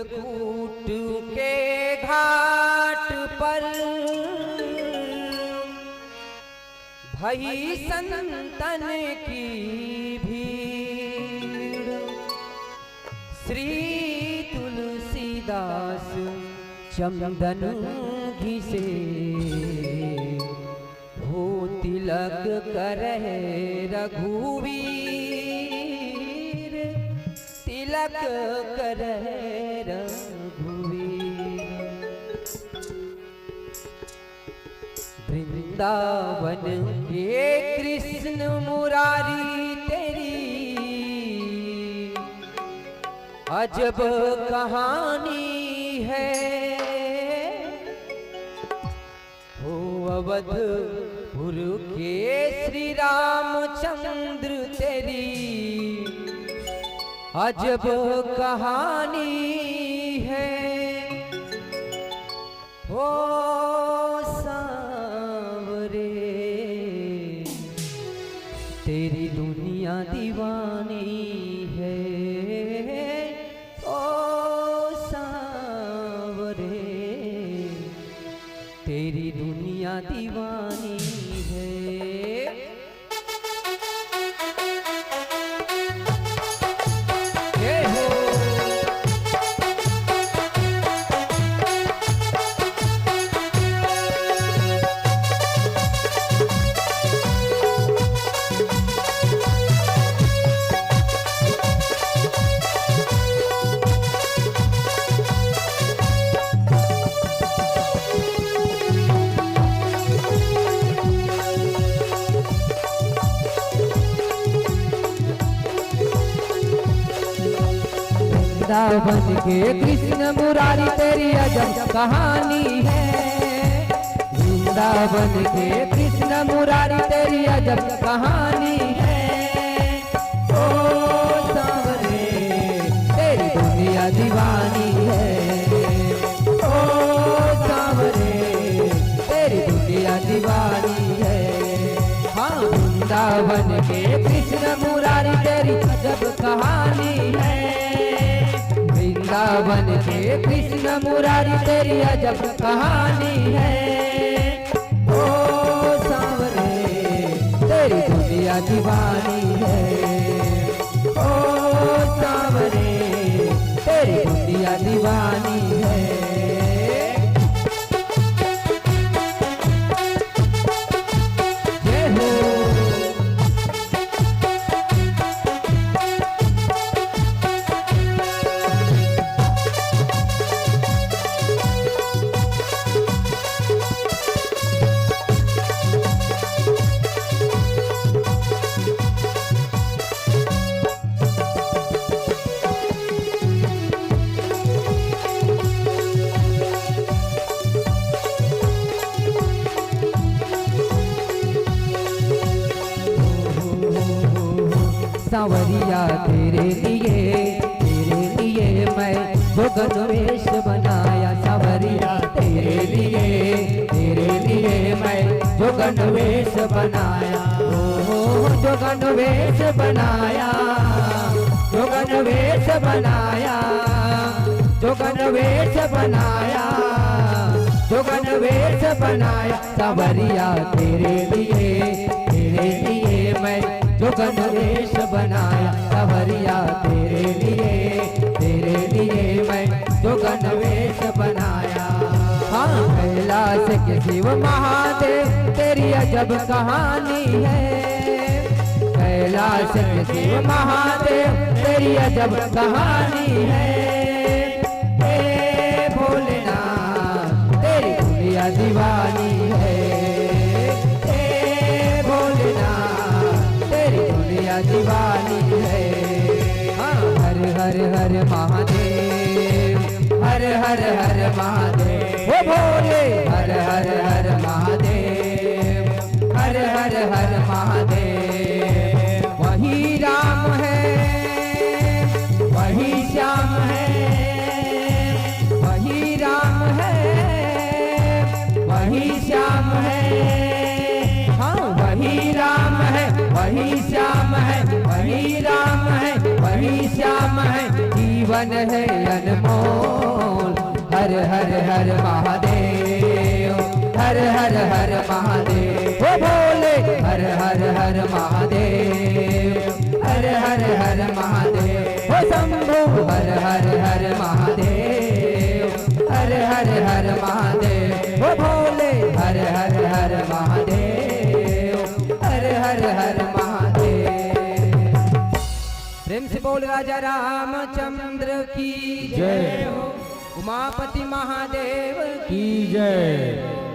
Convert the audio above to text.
चित्रकूट के घाट पर भई संतन की भीड़। श्री तुलसीदास चंदन घिसे हो तिलक करे रघुवीर, तिलक करे रघुवीर। वृंदावन के कृष्ण मुरारी तेरी अजब कहानी है। हो अवधपुर के श्री रामचंद्र तेरी अजब कहानी है। हो सांवरे तेरी दुनिया दीवानी है। ओ सांवरे तेरी दुनिया दीवानी है। वृंदावन के कृष्ण मुरारी तेरी अजब कहानी है। वृंदावन के कृष्ण मुरारी तेरी अजब कहानी है। ओ सांवरे तेरी दुनिया दीवानी है। ओ सांवरे तेरी दुनिया दीवानी है। हाँ, वृंदावन के कृष्ण मुरारी तेरी अजब कहानी है। वृंदावन के कृष्ण मुरारी तेरी अजब कहानी है। ओ सांवरे तेरी दुनिया दीवानी है। ओ सांवरे तेरी दुनिया दीवानी है। सांवरिया तेरे लिए मैं जोगन वेश बनाया। सांवरिया तेरे लिए मैं जोगन वेश बनाया। ओ जोगन वेश बनाया, जोगन वेश बनाया, जोगन वेश बनाया, जोगन वेश बनाया। सांवरिया तेरे लिए मैं जोगन वेश बनाया। सांवरिया तेरे लिए मैं जोगन वेश बनाया। हाँ, कैलाश के शिव महादेव तेरी अजब कहानी है। कैलाश के शिव महादेव तेरी अजब कहानी है। हे भोलेनाथ तेरी दुनिया दीवानी है। हे भोलेनाथ तेरी दुनिया दीवानी है। हाँ, हर हर हर महादेव, हर हर हर महादेव। ओ भोले हर हर हर महादेव, हर हर हर महादेव। वही राम है, वही श्याम है, वही राम है, वही श्याम है। हाँ, वही राम है, वही श्याम है, वही राम है, वही श्याम है। जीवन है अनमोल। हर हर हर महादेव, हर हर हर महादेव। ओ भोले हर हर हर महादेव, हर हर हर महादेव। ओ शंभु हर हर हर महादेव, हर हर हर महादेव। ओ भोले हर हर हर महादेव, हर हर हर महादेव। प्रेम से बोल राजा रामचंद्र की जय, उमापति महादेव की जय।